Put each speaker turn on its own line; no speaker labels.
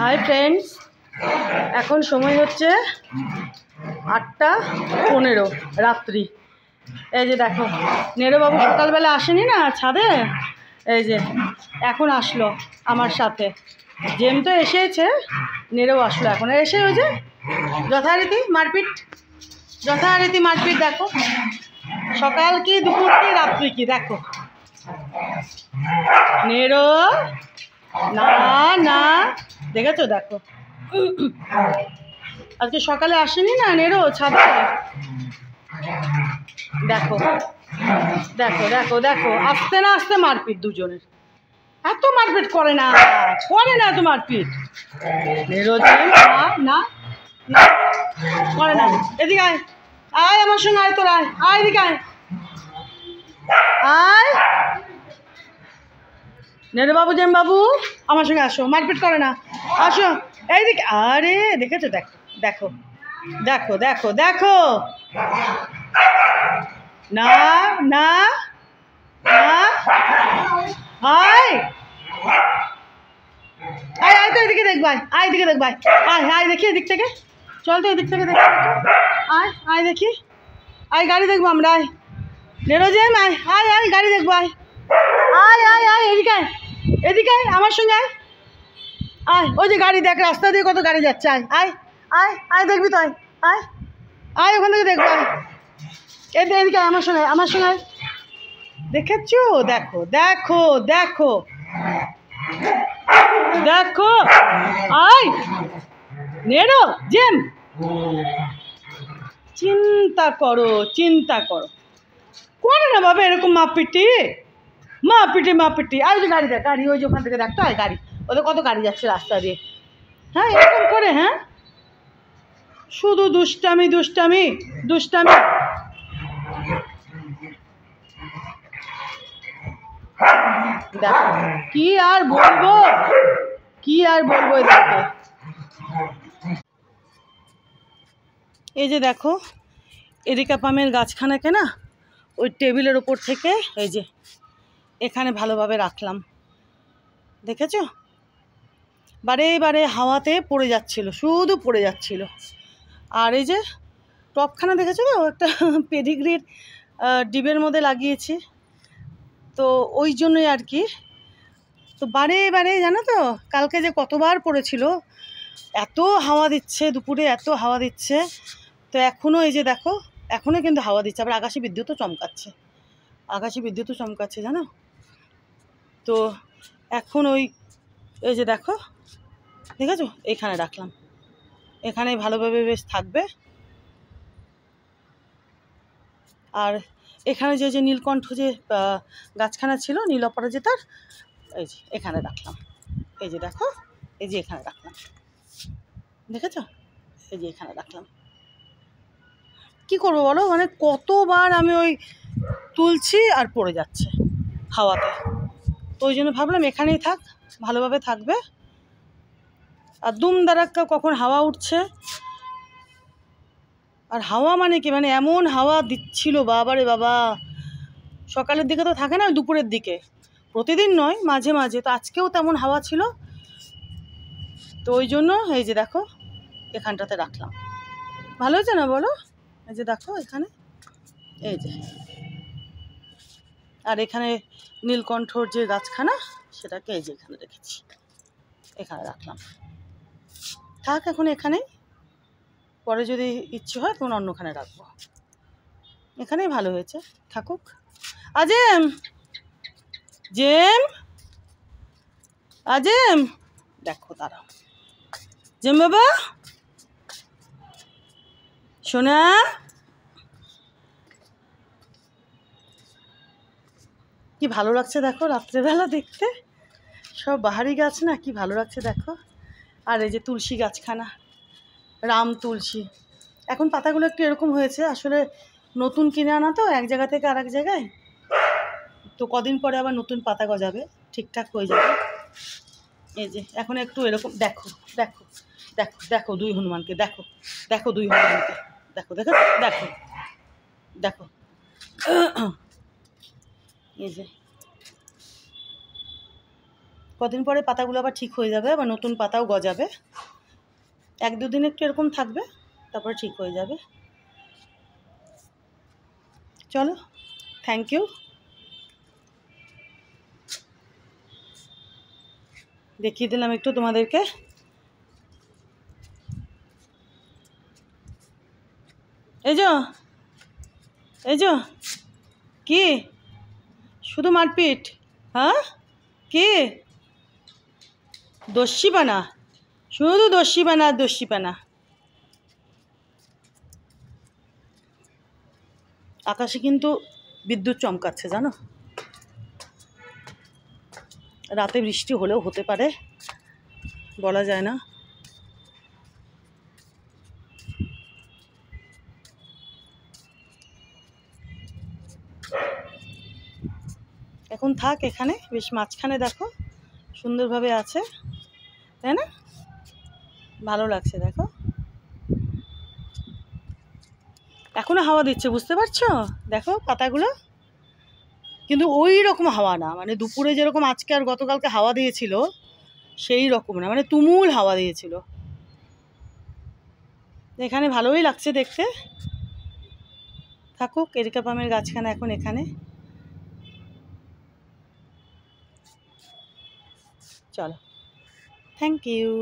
Hi friends, এখন সময় হচ্ছে 8:15 রাত্রি। এই যে দেখো, নেড়োবাবু সকালবেলা আসেনি না ছাদে, এই যে এখন আসলো আমার সাথে। জেম তো এসেছে, নেড়েও আসলো এখন। এসে ওই যে যথারীতি মারপিট, দেখো সকাল কি দুপুর কি রাত্রি কি, দেখো নেড়ো না না, দেখেছো? দেখো আজকে সকালে আসেনি না নেড়ো ছাদে। দেখো দেখো দেখো দেখো, আস্তে না আস্তে মারপিট দুজনের। এত মারপিট করে না এত মারপিট। নেড়ো না না করে না। এদিকে আয়, আয় আমার সঙ্গে, আয় তোর, আয় আয় এদিকে আয়, আয় নেড়ো বাবু, জেম বাবু আমার সঙ্গে আসো, মারপিট করে না, আসো এইদিকে। আরে দেখেছো? দেখো দেখো দেখো দেখো দেখো, না না না, আয় আয় আয় তো এদিকে দেখবো, আয় এদিকে দেখবো, আয় আয় দেখি এদিক থেকে, চল তো এদিক থেকে দেখি, আয় আয় দেখি, আয় গাড়ি দেখবো আমরা, আয় নেড়ো যে, আয় আয় আয় গাড়ি দেখবো, আয় আয় আয় আয় এদিকে আয়, এদিকে আয় আমার সঙ্গে, আয় আয় ওই যে গাড়ি দেখ, রাস্তা দিয়ে কত গাড়ি যাচ্ছে, আয় আয় আয় আয় দেখবি তো, আয় আয় আয় ওখান থেকে দেখবো, আয় এদিকে আয় আমার সঙ্গে, আমার সঙ্গে আয়। দেখেছো? দেখো দেখো দেখো দেখো, আয় নেড়ো জেম, চিন্তা করো করে না বাবা এরকম মাপিটি। আয় যে গাড়ি দেখ, গাড়ি ওই যে ওখান থেকে দেখতো, আয় গাড়ি, ওদের কত গাড়ি যাচ্ছে রাস্তা দিয়ে। হ্যাঁ এরকম করে, হ্যাঁ শুধু দুষ্টামি দুষ্টামি দুষ্টামি। দেখো কি আর বলবো, দেখো এই যে দেখো এরিকা পামের গাছখানাকে না ওই টেবিলের ওপর থেকে এই যে এখানে ভালোভাবে রাখলাম, দেখেছো? বারে বারে হাওয়াতে পড়ে যাচ্ছিল, শুধু পড়ে যাচ্ছিল। আর এই যে টপখানা দেখেছো তো, একটা পেডিগ্রির ডিবের মধ্যে লাগিয়েছি, তো ওই জন্যই আর কি। তো বারে বারে জানো তো কালকে যে কতবার পড়েছিল, এত হাওয়া দিচ্ছে দুপুরে, এত হাওয়া দিচ্ছে। তো এখনও এই যে দেখো, এখনও কিন্তু হাওয়া দিচ্ছে, আবার আকাশে বিদ্যুৎও চমকাচ্ছে, জানো তো। এখন ওই এই যে দেখো, দেখেছো এখানে রাখলাম, এখানে ভালোভাবে বেশ থাকবে। আর এখানে যে নীলকণ্ঠ যে গাছখানা ছিল, নীল অপরাজিতার, এই যে এখানে রাখলাম, এই যে দেখো, এই যে এখানে রাখলাম, দেখেছো? এই যে এখানে রাখলাম। কি করবো বলো, মানে কতবার আমি ওই তুলছি আর পড়ে যাচ্ছে হাওয়াতে। তো ওই জন্য ভাবলাম এখানেই থাক, ভালোভাবে থাকবে। আর দুম দারাক্কা কখন হাওয়া উঠছে, আর হাওয়া মানে কি, মানে এমন হাওয়া দিচ্ছিল বাবারে বাবা। সকালের দিকে তো থাকে না, দুপুরের দিকে, প্রতিদিন নয় মাঝে মাঝে, তো আজকেও তেমন হাওয়া ছিল। তো ওই জন্য এই যে দেখো এখানটাতে রাখলাম, ভালো হয়েছে না বলো? এই যে দেখো এখানে, এই যে, আর এখানে নীলকণ্ঠর যে গাছখানা সেটাকে এই যে এখানে রেখেছি, এখানে রাখলাম, থাক এখন এখানেই, পরে যদি ইচ্ছে হয় তখন অন্যখানে রাখবো, এখানেই ভালো হয়েছে, থাকুক। আজেম জেম, আজেম দেখো, দাঁড়াও জেম বাবা, সোনা, কি ভালো লাগছে দেখো রাত্রেবেলা দেখতে, সব বাহারি গাছ না, কি ভালো লাগছে দেখো। আর এই যে তুলসী গাছখানা, রাম তুলসী, এখন পাতাগুলো একটু এরকম হয়েছে, আসলে নতুন কিনে আনা তো এক জায়গা থেকে আর এক জায়গায়, তো কদিন পরে আবার নতুন পাতা গজাবে, ঠিকঠাক হয়ে যাবে। এই যে এখন একটু এরকম, দেখো দেখো দেখো দেখো দুই হনুমানকে, দেখো দেখো দুই হনুমানকে, দেখো দেখো দেখো দেখো, এই যে কদিন পরে পাতাগুলো আবার ঠিক হয়ে যাবে, আবার নতুন পাতাও গজাবে। 1-2 দিন একটু এরকম থাকবে, তারপরে ঠিক হয়ে যাবে। চলো, থ্যাংক ইউ। দেখিয়ে দিলাম একটু তোমাদেরকে। এই যে কি শুধু মারপিট? হ্যাঁ, কি দস্যিপানা? শুধু দস্যিপানা আর দস্যিপানা। আকাশে কিন্তু বিদ্যুৎ চমকাচ্ছে জানো, রাতে বৃষ্টি হলেও হতে পারে, বলা যায় না। এখন থাক এখানে, বেশ মাঝখানে দেখো সুন্দরভাবে আছে, তাই না? ভালো লাগছে দেখো, এখনো হাওয়া দিচ্ছে, বুঝতে পারছো? দেখো পাতাগুলো, কিন্তু ওই রকম হাওয়া না, মানে দুপুরে যেরকম আজকে আর গতকালকে হাওয়া দিয়েছিল সেই রকম না, মানে তুমুল হাওয়া দিয়েছিল। এখানে ভালোই লাগছে দেখতে, থাকুক। এরিকা পামের গাছখানা এখন এখানে। চলো, থ্যাংক ইউ।